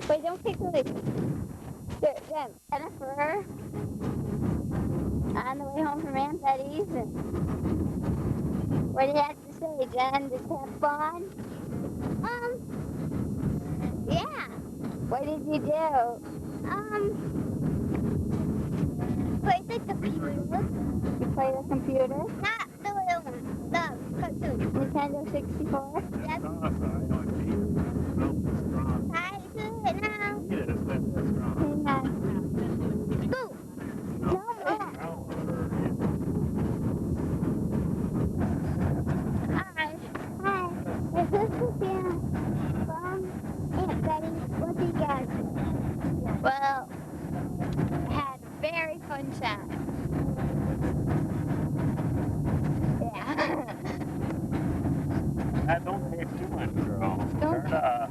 Wait, don't kick the Jennifer on the way home from Aunt Betty's. And what do you have to say, Jen? Just have fun? Yeah. What did you do? Played the computer. You played the computer? Not the little one. The cartoon. Nintendo 64? Yes. I do it now. Hang on. Scoop. No more. Hi. Is this the from Aunt Betty? What do you guys do? Well, had a very fun time. Yeah. Don't take too much, girl. Don't Turn off.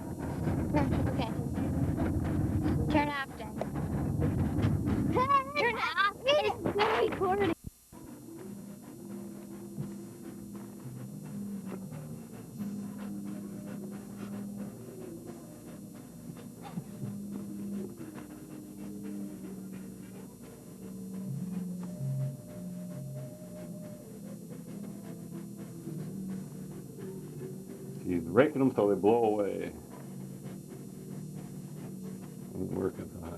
Okay. Turn off, Jen. Turn off. It's still recording. She's raking them till they blow away. Ain't working so hot.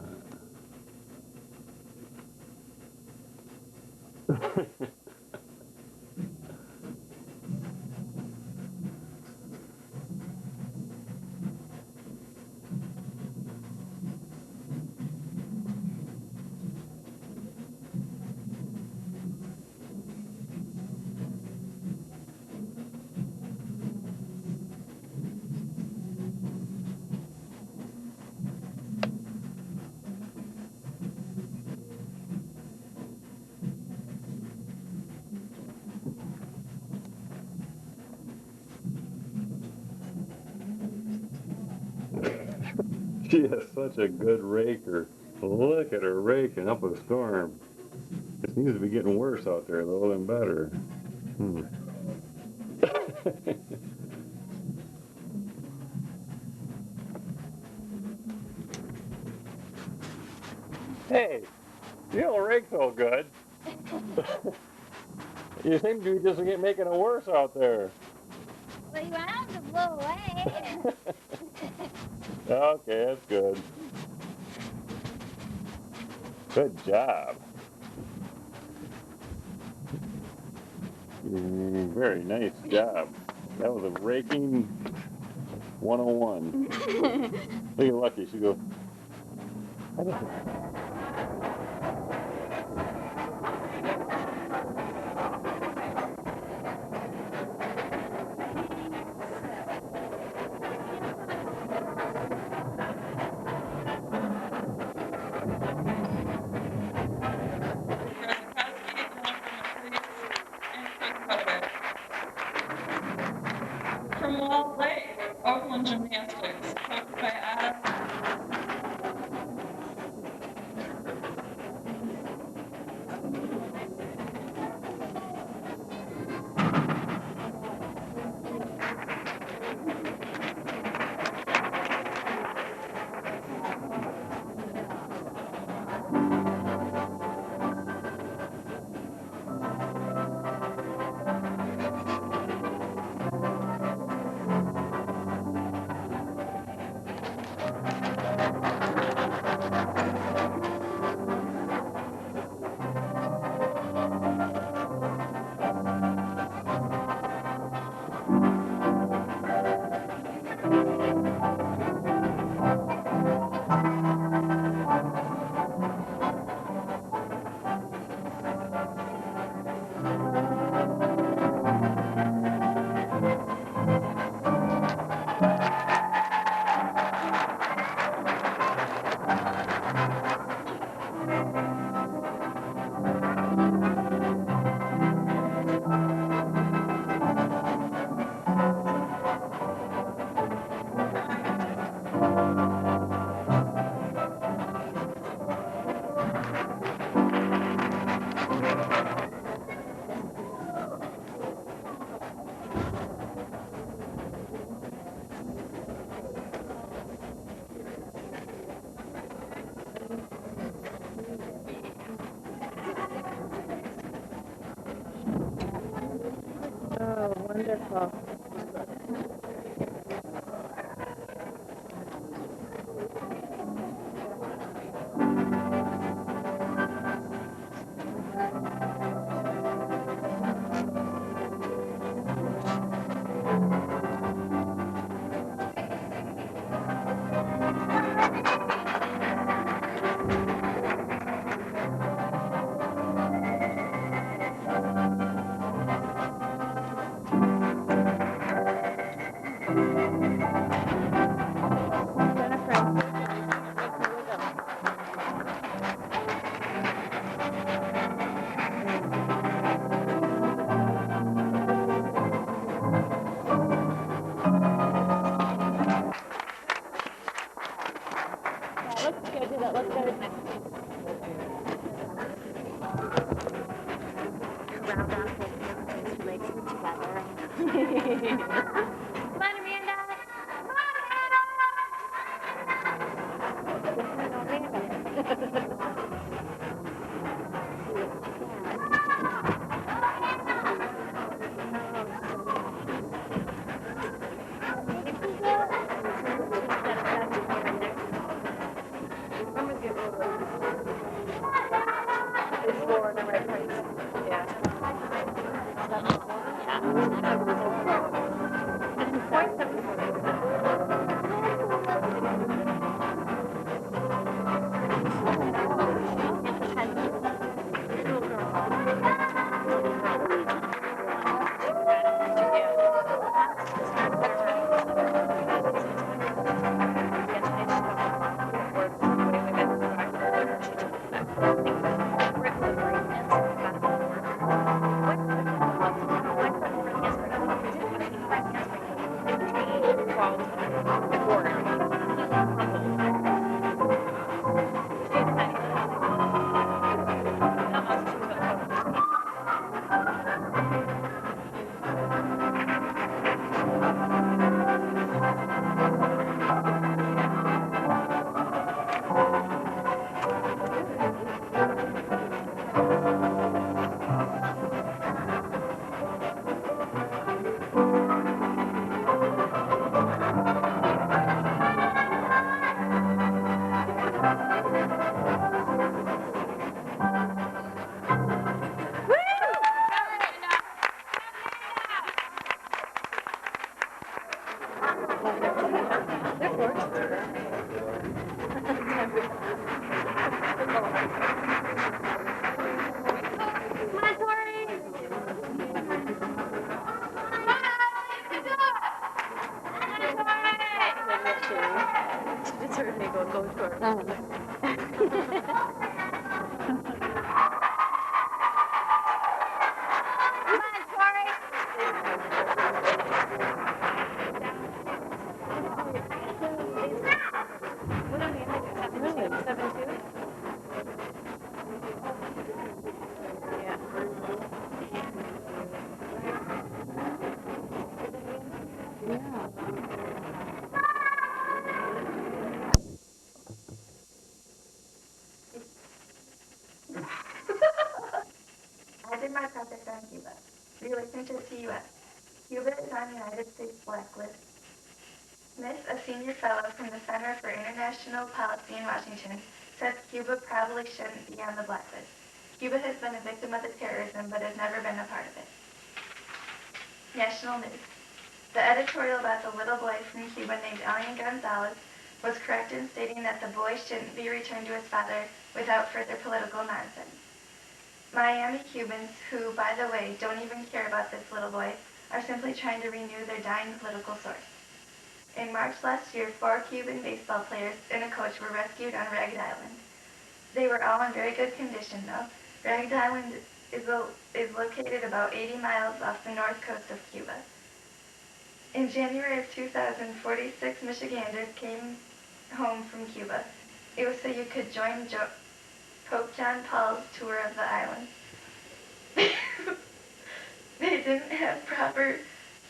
She is such a good raker. Look at her raking up a storm. It seems to be getting worse out there, though, than better. Hey, you don't rake so good. You seem to be just making it worse out there. Well, you want them to blow away. Okay, that's good. Good job. Very nice job. That was a raking 101. Look at Lucky. She goes, From Walt Lake, Oakland Gymnastics, coached by Adam. Oh, wonderful. Let's go do that. Let's go. Round off his legs together. Come on, Amanda. Come on, Amanda. It's four in the right place. Yeah. She just heard me go to her. I did my project on Cuba. Relationship to U.S. Cuba is on United States blacklist. Miss, a senior fellow from the Center for International international policy in Washington says Cuba probably shouldn't be on the blacklist. Cuba has been a victim of the terrorism, but has never been a part of it. National news. The editorial about the little boy from Cuba named Elian Gonzalez was correct in stating that the boy shouldn't be returned to his father without further political nonsense. Miami Cubans, who, by the way, don't even care about this little boy, are simply trying to renew their dying political source. In March last year, 4 Cuban baseball players and a coach were rescued on Ragged Island. They were all in very good condition, though. Ragged Island is located about 80 miles off the north coast of Cuba. In January of 2000, 46 Michiganders came home from Cuba. It was so you could join Pope John Paul's tour of the island. They didn't have proper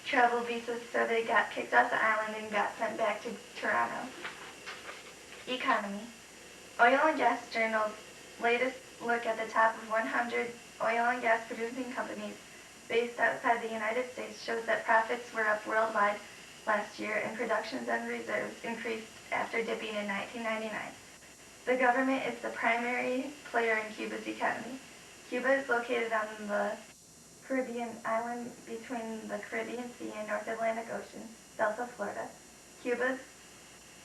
travel visas, so they got kicked off the island and got sent back to Toronto. Economy. Oil and Gas Journal's latest look at the top of 100 oil and gas producing companies based outside the United States shows that profits were up worldwide last year and productions and reserves increased after dipping in 1999. The government is the primary player in Cuba's economy. Cuba is located on the Caribbean island between the Caribbean Sea and North Atlantic Ocean, south of Florida. Cuba's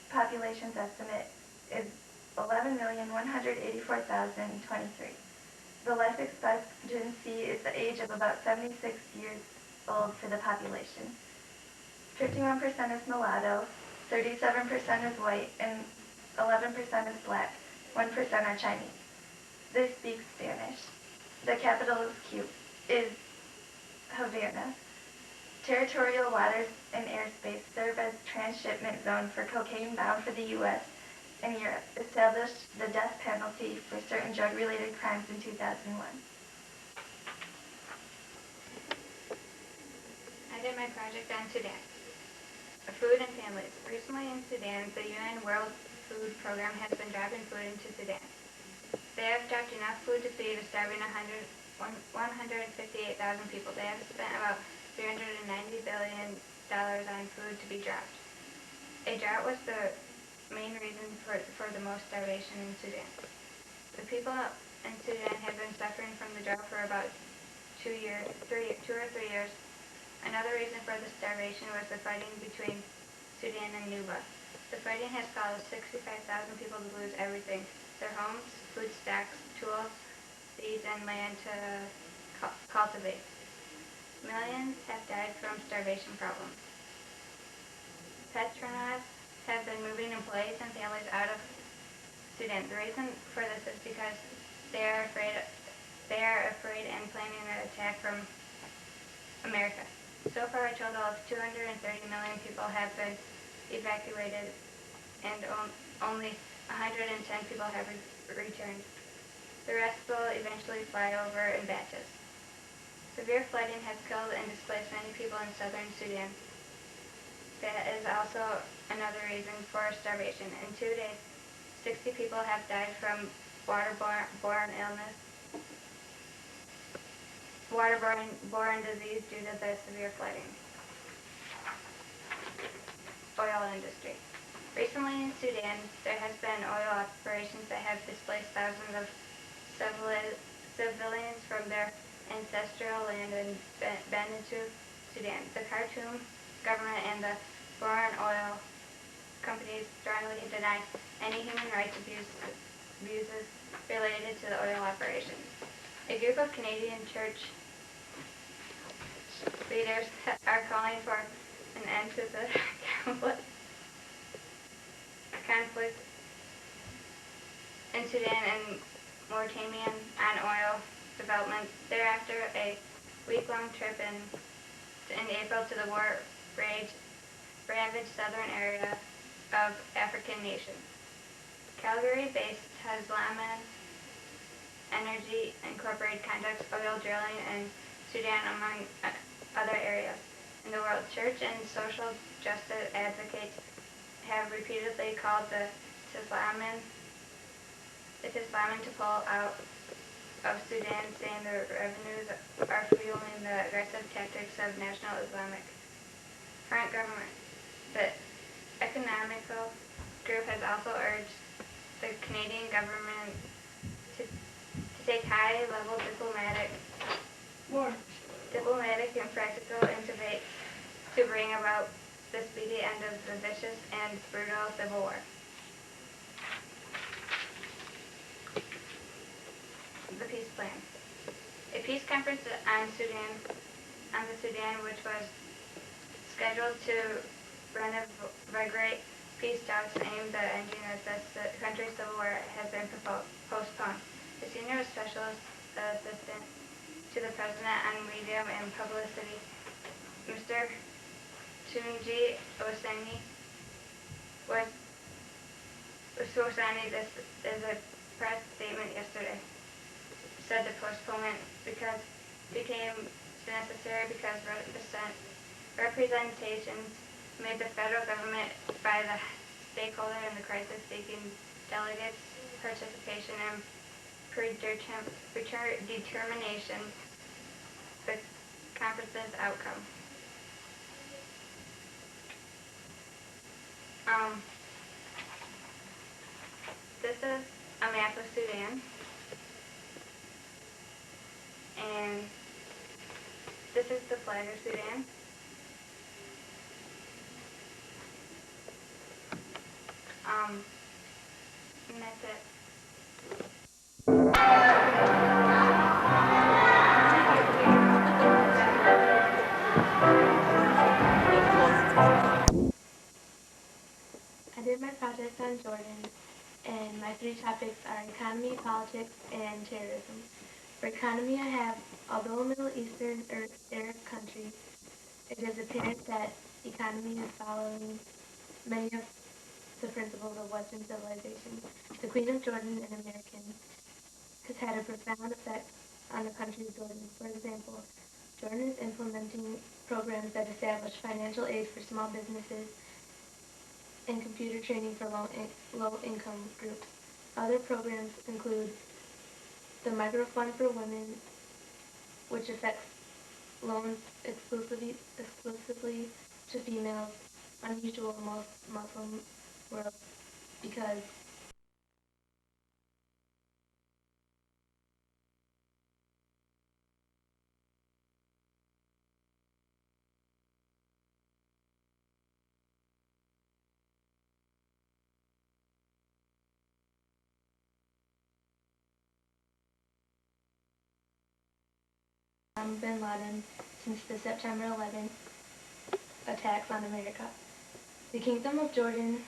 population's estimate is 11,184,023. The life expectancy is the age of about 76 years old for the population. 51% is mulatto, 37% is white, and 11% is black. 1% are Chinese. They speak Spanish. The capital is Havana. Territorial waters and airspace serve as transshipment zone for cocaine bound for the U.S. and Europe, established the death penalty for certain drug-related crimes in 2001. I did my project on Sudan. Food and families. Recently in Sudan, the UN World Food Program has been dropping food into Sudan. They have dropped enough food to feed a starving 158,000 people. They have spent about $390 billion on food to be dropped. A drought was the main reason for the most starvation in Sudan. The people in Sudan have been suffering from the drought for about 2 or 3 years. Another reason for the starvation was the fighting between Sudan and Nuba. The fighting has caused 65,000 people to lose everything: their homes, food stocks, tools, seeds, and land to cultivate. Millions have died from starvation problems. Petronas have been moving employees and families out of Sudan. The reason for this is because they are afraid and planning an attack from America. So far, a total of 230 million people have been evacuated, and only 110 people have returned. The rest will eventually fly over in batches. Severe flooding has killed and displaced many people in southern Sudan. That is also another reason for starvation. In 2 days, 60 people have died from waterborne disease due to the severe flooding. Oil industry. Recently in Sudan, there has been oil operations that have displaced thousands of civilians from their ancestral land in Bentiu, Sudan. The Khartoum government and the foreign oil companies strongly deny any human rights abuses related to the oil operations. A group of Canadian church leaders are calling for an end to the conflict in Sudan and Mauritania on oil development. Thereafter, a week-long trip in April to the war-ravaged southern area of African nations. Calgary-based Haslaman Energy Incorporated conducts oil drilling in Sudan, among other areas in the world. Church and social justice advocates have repeatedly called the Islaman to pull out of Sudan, saying the revenues are fueling the aggressive tactics of National Islamic Front government. The economical group has also urged the Canadian government to take high-level diplomatic and practical initiatives to bring about the speedy end of the vicious and brutal civil war. The peace plan. A peace conference on the Sudan, which was scheduled to reinvigorate peace talks aimed at ending the country's civil war, has been postponed. The senior special assistant to the president on media and publicity, Mr. Tunji Oseni, signing this is a press statement yesterday, said the postponement became necessary because representations made the federal government by the stakeholder in the crisis seeking delegates' participation and determination the conference's outcome. This is a map of Sudan, and this is the flag of Sudan. And that's it. I did my project on Jordan, and my 3 topics are economy, politics, and terrorism. For economy, I have, although a Middle Eastern or Arab country, it is apparent that economy is following many of the principles of Western civilization. The Queen of Jordan, an American, has had a profound effect on the country of Jordan. For example, Jordan is implementing programs that establish financial aid for small businesses and computer training for low-income groups. Other programs include the Microfund for Women, which affects loans exclusively to females, unusual in most Muslim world because bin Laden since the September 11th attacks on America. The Kingdom of Jordan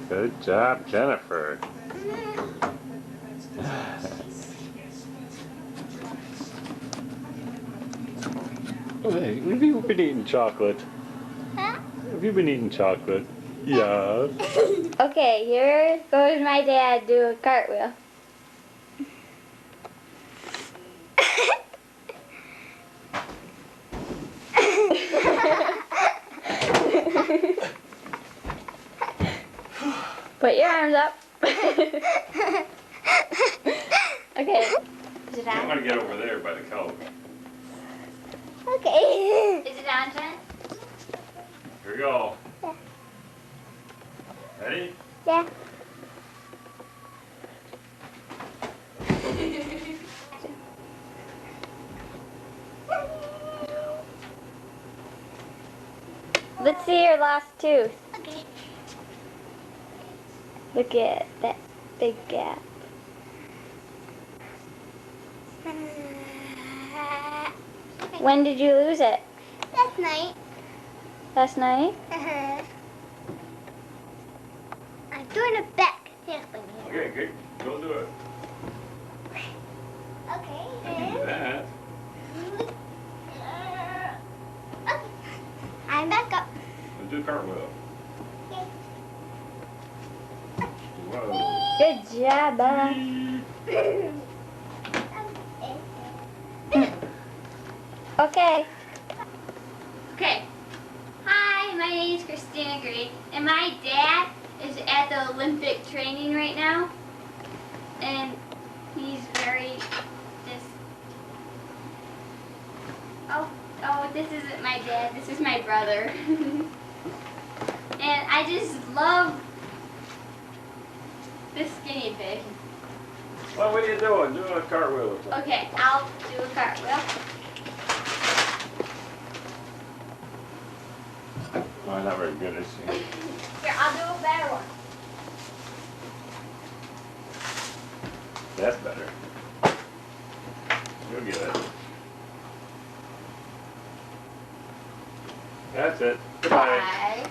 Good job, Jennifer. Hey, have you been eating chocolate? Huh? Have you been eating chocolate? Yeah. Okay, here goes my dad do a cartwheel. Put your arms up. Okay. Is it I'm on? gonna get over there by the couch. Okay. Is it on, Jen? Here we go. Yeah. Ready? Yeah. Let's see your lost tooth. Okay. Look at that big gap. When did you lose it? Last night. Last night? I'm doing a back sampling here. Okay, good. Go do it. Okay. Do that. Okay. I'm back up. Let's do a cartwheel. Okay. Whoa. Good job, Bella. Okay. Okay. Hi, my name is Christina Green, and my dad is at the Olympic training right now, and he's very just. Oh, this isn't my dad. This is my brother, and I just love this skinny pig. Well, what are you doing? Do a cartwheel or something. Okay, I'll do a cartwheel. Oh, I'm not very good at seeing. Here, I'll do a better one. That's better. You'll get it. That's it. Goodbye. Bye.